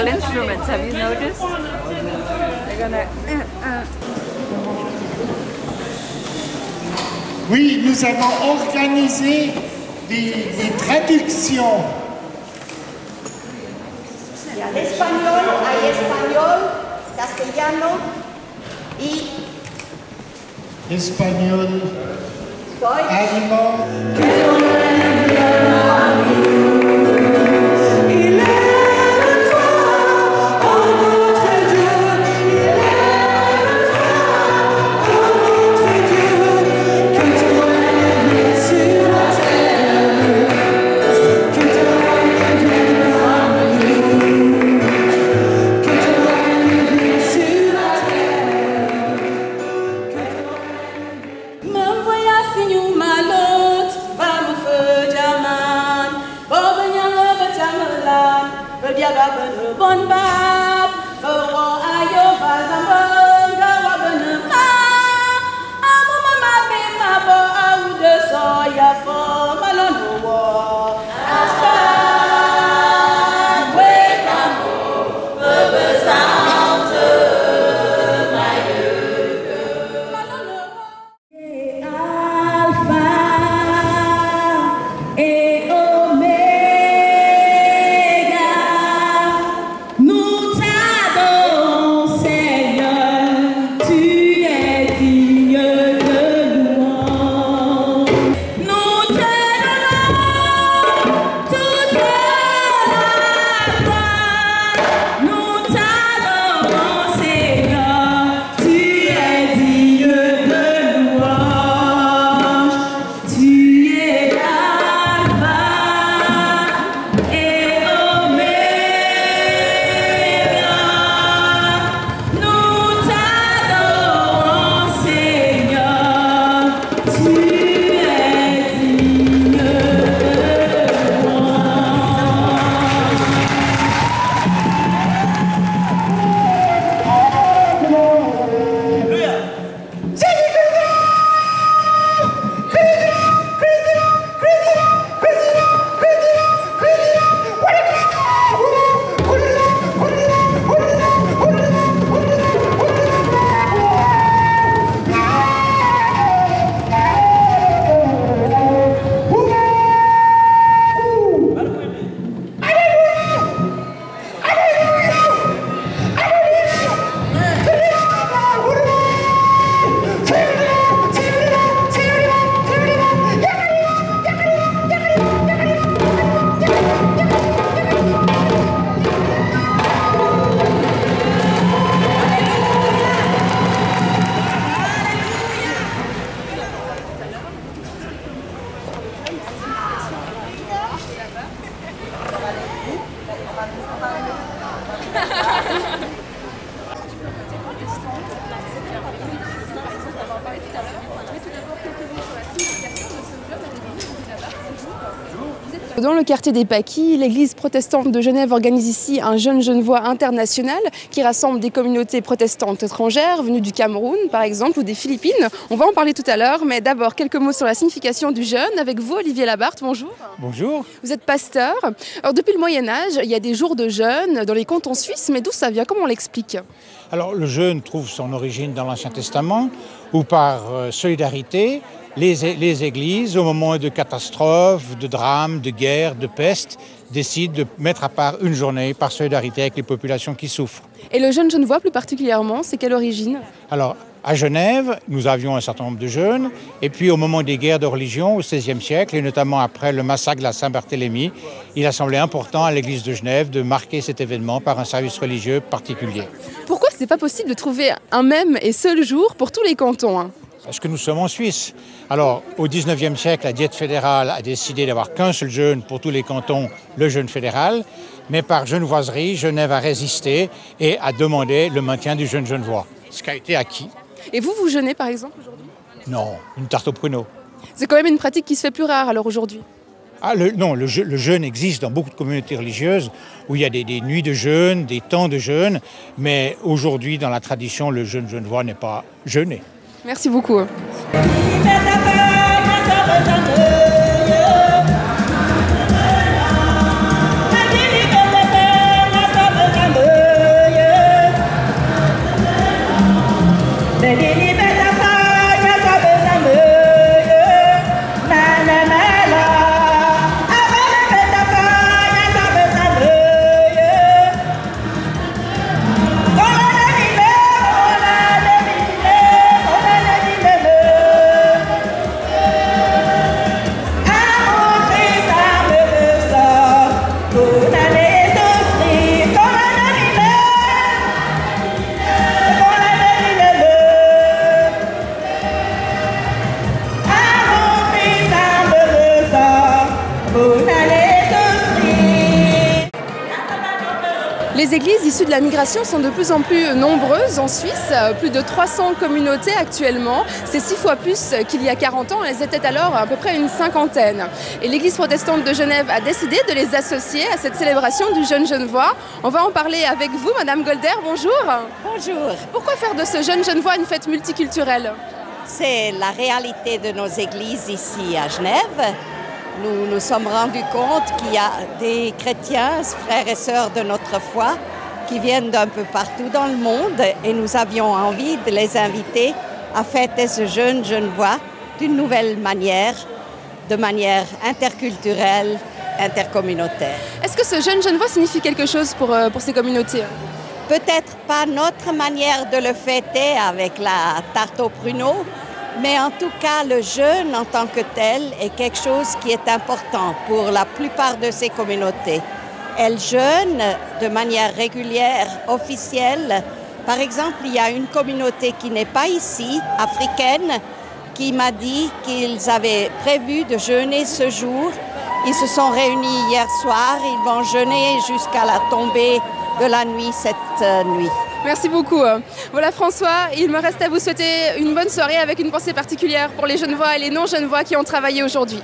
Instruments, have you noticed? They're gonna. Oui, nous avons organisé des traductions. Español, hay español, castellano y Espagnol, allemand. Dans le quartier des Paquis, l'église protestante de Genève organise ici un Jeune Genevois international qui rassemble des communautés protestantes étrangères venues du Cameroun par exemple ou des Philippines. On va en parler tout à l'heure, mais d'abord quelques mots sur la signification du jeûne avec vous, Olivier Labarthe. Bonjour. Bonjour. Vous êtes pasteur. Alors depuis le Moyen-Âge, il y a des jours de jeûne dans les cantons suisses, mais d'où ça vient? Comment on l'explique? Alors le jeûne trouve son origine dans l'Ancien Testament où par solidarité, les églises, au moment de catastrophes, de drames, de guerres, de peste, décident de mettre à part une journée par solidarité avec les populations qui souffrent. Et le jeûne genevois plus particulièrement, c'est quelle origine? Alors, à Genève, nous avions un certain nombre de jeûnes, et puis au moment des guerres de religion, au XVIe siècle, et notamment après le massacre de la Saint-Barthélemy, il a semblé important à l'église de Genève de marquer cet événement par un service religieux particulier. Pourquoi ce n'est pas possible de trouver un même et seul jour pour tous les cantons? Parce que nous sommes en Suisse. Alors, au XIXe siècle, la Diète fédérale a décidé d'avoir qu'un seul jeûne pour tous les cantons, le jeûne fédéral. Mais par genevoiserie, Genève a résisté et a demandé le maintien du jeûne genevois, ce qui a été acquis. Et vous, vous jeûnez par exemple aujourd'hui? Non, une tarte au pruneau. C'est quand même une pratique qui se fait plus rare alors aujourd'hui? Non, le jeûne existe dans beaucoup de communautés religieuses où il y a des nuits de jeûne, des temps de jeûne. Mais aujourd'hui, dans la tradition, le jeûne genevois n'est pas jeûné. Merci beaucoup. Les églises issues de la migration sont de plus en plus nombreuses en Suisse, plus de 300 communautés actuellement. C'est 6 fois plus qu'il y a 40 ans, elles étaient alors à peu près une cinquantaine. Et l'église protestante de Genève a décidé de les associer à cette célébration du Jeune Genevois. On va en parler avec vous, Madame Golder, bonjour. Bonjour. Pourquoi faire de ce Jeune Genevois une fête multiculturelle? C'est la réalité de nos églises ici à Genève. Nous nous sommes rendus compte qu'il y a des chrétiens, frères et sœurs de notre foi, qui viennent d'un peu partout dans le monde et nous avions envie de les inviter à fêter ce Jeune Genevois d'une nouvelle manière, de manière interculturelle, intercommunautaire. Est-ce que ce Jeune Genevois signifie quelque chose pour ces communautés? Peut-être pas notre manière de le fêter avec la tarte aux pruneaux, mais en tout cas, le jeûne en tant que tel est quelque chose qui est important pour la plupart de ces communautés. Elles jeûnent de manière régulière, officielle. Par exemple, il y a une communauté qui n'est pas ici, africaine, qui m'a dit qu'ils avaient prévu de jeûner ce jour. Ils se sont réunis hier soir, ils vont jeûner jusqu'à la tombée de la nuit cette nuit. Merci beaucoup. Voilà François, il me reste à vous souhaiter une bonne soirée avec une pensée particulière pour les Genevois et les non-Genevois qui ont travaillé aujourd'hui.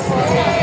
Yeah.